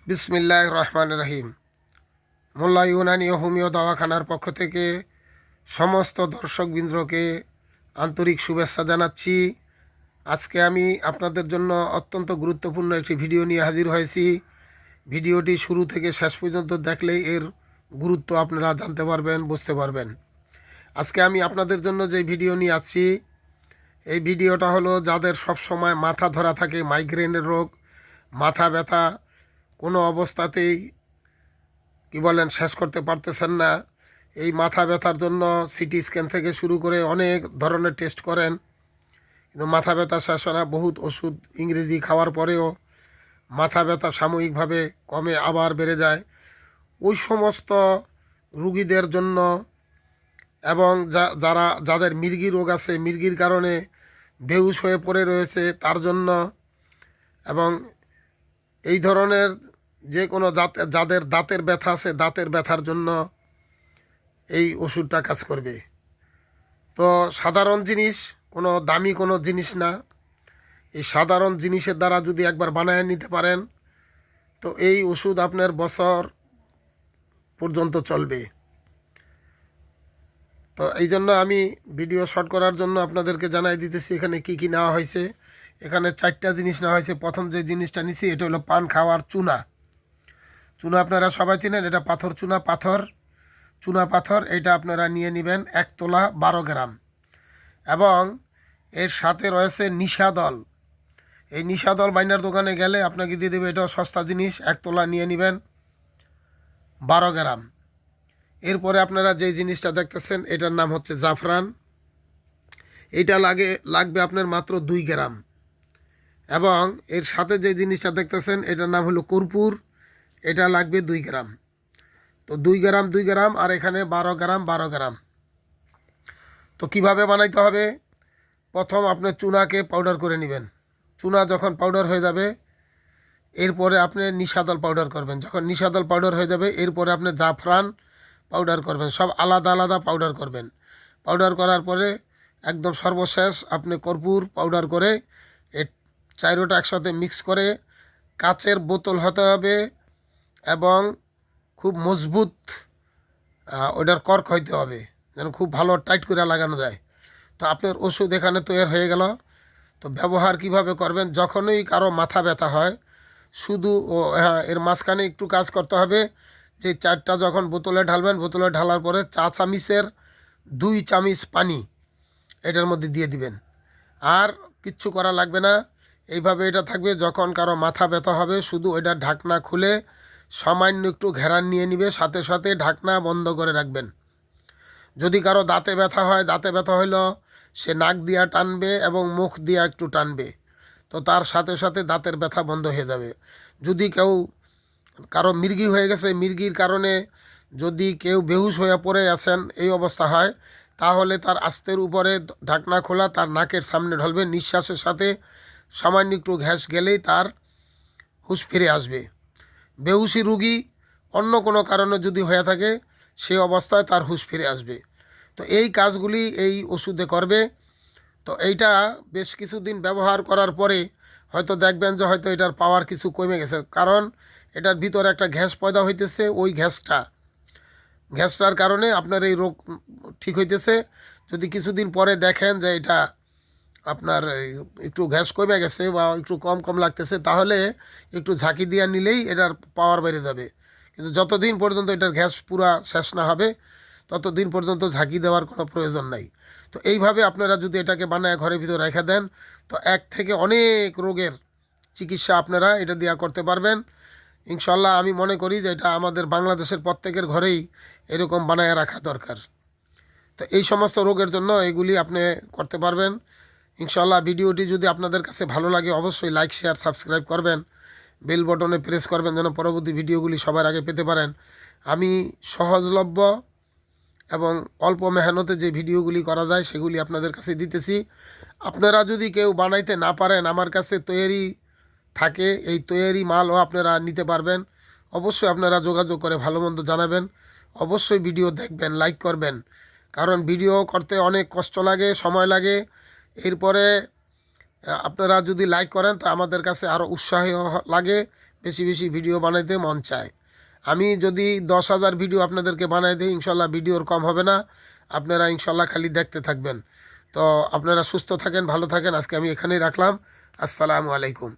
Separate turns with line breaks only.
বিসমিল্লাহির রহমানির রহিম। মোল্লা ইউনানি ও হোমিও দাওয়াখানার পক্ষ থেকে সমস্ত দর্শকবৃন্দকে আন্তরিক শুভেচ্ছা জানাচ্ছি। আজকে আমি আপনাদের জন্য অত্যন্ত গুরুত্বপূর্ণ একটি ভিডিও নিয়ে হাজির হয়েছি। ভিডিওটি শুরু থেকে শেষ পর্যন্ত দেখলেই এর গুরুত্ব আপনারা জানতে পারবেন, বুঝতে পারবেন। আজকে আমি আপনাদের জন্য যে ভিডিও নিয়ে আসছি, এই ভিডিওটা হলো যাদের সব সময় মাথা ধরা থাকে, মাইগ্রেনের রোগ, মাথা ব্যথা, কোনো অবস্থাতেই শেষ করতে পারতেছেন না। এই মাথা ব্যথার জন্য সিটি স্ক্যান থেকে শুরু করে অনেক ধরনের টেস্ট করেন, কিন্তু মাথা ব্যথা শেষ হয় না। বহুত ওষুধ ইংরেজি খাওয়ার পরেও মাথা ব্যথা সাময়িকভাবে কমে আবার বেড়ে যায়। ওই সমস্ত রুগীদের জন্য এবং যাদের মির্গি রোগ আছে, মির্গির কারণে বেহুশ হয়ে পড়ে রয়েছে তার জন্য, এবং এই ধরনের যে কোনো যাদের দাঁতের ব্যথা আছে, দাঁতের ব্যথার জন্য এই ওষুধটা কাজ করবে। তো সাধারণ জিনিস, কোনো দামি কোনো জিনিস না। এই সাধারণ জিনিসের দ্বারা যদি একবার বানায় নিতে পারেন, তো এই ওষুধ আপনার বছর পর্যন্ত চলবে। তো এই জন্য আমি ভিডিও শর্ট করার জন্য আপনাদেরকে জানাই দিতেছি এখানে কি কি নেওয়া হয়েছে। এখানে 4টা জিনিস নেওয়া হয়েছে। প্রথম যে জিনিসটা নিছি এটা হলো পান খাওয়ার চুনা। চুনা আপনারা সবাই চিনেন, এটা পাথর চুনা, চুনা পাথর। এটা আপনারা নিয়ে নেবেন 1 তোলা 12 গ্রাম। এবং এর সাথে রয়েছে নিশাদল। এই নিশাদল বাইনার দোকানে গেলে আপনাকে দিয়ে দেবে, এটাও সস্তা জিনিস। 1 তোলা নিয়ে নেবেন 12 গ্রাম। এরপরে আপনারা যে জিনিসটা দেখতেছেন এটার নাম হচ্ছে জাফরান। এটা লাগবে আপনার মাত্র 2 গ্রাম। এবং এর সাথে যে জিনিসটা দেখতেছেন এটার নাম হলো কর্পূর। এটা লাগবে 2 গ্রাম। তো 2 গ্রাম 2 গ্রাম, আর এখানে 12 গ্রাম 12 গ্রাম। তো কিভাবে বানাইতে হবে? প্রথম আপনি চুনাকে পাউডার করে নেবেন। চুনা যখন পাউডার হয়ে যাবে, এরপরে আপনি নিশাদল পাউডার করবেন। যখন নিশাদল পাউডার হয়ে যাবে, এরপরে আপনি জাফরান পাউডার করবেন। সব আলাদা আলাদা পাউডার করবেন। পাউডার করার পরে একদম সর্বশেষ আপনি কর্পূর পাউডার করে এর 4টা একসাথে মিক্স করে কাচের বোতল হতে হবে, এবং খুব মজবুত ওটার কর্ক হইতে হবে, যেন খুব ভালো টাইট করে লাগানো যায়। তো আপনার ওষুধ এখানে তৈরি হয়ে গেল। তো ব্যবহার কিভাবে করবেন? যখনই কারো মাথা ব্যথা হয়, শুধু হ্যাঁ, এর মাঝখানে একটু কাজ করতে হবে। যে 4টা যখন বোতলে ঢালবেন, বোতলে ঢালার পরে 4 চামচের 2 চামচ পানি এটার মধ্যে দিয়ে দিবেন। আর কিচ্ছু করা লাগবে না। এইভাবে এটা থাকবে। যখন কারো মাথা ব্যথা হবে, শুধু ওইটা ঢাকনা খুলে সামান্য একটু ঘেরান নিয়ে নিবে, সাথে সাথে ঢাকনা বন্ধ করে রাখবেন। যদি কারো দাঁতে ব্যথা হয়, দাঁতে ব্যথা হইলো সে নাক দিয়া টানবে এবং মুখ দিয়া একটু টানবে, তো তার সাথে সাথে দাঁতের ব্যথা বন্ধ হয়ে যাবে। যদি কারো মির্গি হয়ে গেছে, মির্গির কারণে যদি কেউ বেহুশ হয়ে পড়ে আছেন, এই অবস্থা হয়, তাহলে তার আস্তের উপরে ঢাকনা খোলা তার নাকের সামনে ঢলবে। নিঃশ্বাসের সাথে সামান্য একটু ঘ্যাস গেলেই তার হুঁশ ফিরে আসবে। বেহুশি রুগী অন্য কোনো কারণে যদি হয়ে থাকে, সেই অবস্থায় তার হুঁশ ফিরে আসবে। তো এই কাজগুলি এই ওষুধে করবে। তো এইটা বেশ কিছুদিন ব্যবহার করার পরে হয়তো দেখবেন যে হয়তো এটার পাওয়ার কিছু কমে গেছে, কারণ এটার ভিতরে একটা গ্যাস পয়দা হইতেছে। ওই গ্যাসটার কারণে আপনার এই রোগ ঠিক হইতেছে। যদি কিছুদিন পরে দেখেন যে এটা আপনার একটু গ্যাস কমে গেছে বা একটু কম কম লাগতেছে, তাহলে একটু ঝাঁকি দিয়ে নিলেই এটার পাওয়ার বেড়ে যাবে। কিন্তু যতদিন পর্যন্ত এটার গ্যাস পুরা শেষ না হবে, ততদিন পর্যন্ত ঝাঁকি দেওয়ার কোনো প্রয়োজন নাই। তো এইভাবে আপনারা যদি এটাকে বানায় ঘরের ভিতরে রেখে দেন, তো এক থেকে অনেক রোগের চিকিৎসা আপনারা এটা দিয়া করতে পারবেন ইনশাল্লাহ। আমি মনে করি যে এটা আমাদের বাংলাদেশের প্রত্যেকের ঘরেই এরকম বানায় রাখা দরকার। তো এই সমস্ত রোগের জন্য এগুলি আপনি করতে পারবেন ইনশাল্লাহ। ভিডিওটি যদি আপনাদের কাছে ভালো লাগে, অবশ্যই লাইক, শেয়ার, সাবস্ক্রাইব করবেন। বেল বটনে প্রেস করবেন যেন পরবর্তী ভিডিওগুলি সবার আগে পেতে পারেন। আমি সহজলভ্য এবং অল্প মেহনতে যে ভিডিওগুলি করা যায় সেগুলি আপনাদের কাছে দিতেছি। আপনারা যদি কেউ বানাইতে না পারেন, আমার কাছে তৈরি থাকে, এই তৈরি মালও আপনারা নিতে পারবেন। অবশ্যই আপনারা যোগাযোগ করে ভালো মন্দ জানাবেন। অবশ্যই ভিডিও দেখবেন, লাইক করবেন, কারণ ভিডিও করতে অনেক কষ্ট লাগে, সময় লাগে। এরপরে আপনারা যদি লাইক করেন তা আমাদের কাছে আরও উৎসাহ লাগে বেশি বেশি ভিডিও বানাইতে মন চায়। আমি যদি 10,000 ভিডিও আপনাদেরকে বানাই দিই, ইনশাল্লাহ ভিডিওর কম হবে না, আপনারা ইনশাল্লাহ খালি দেখতে থাকবেন। তো আপনারা সুস্থ থাকেন, ভালো থাকেন। আজকে আমি এখানেই রাখলাম। আসসালামু আলাইকুম।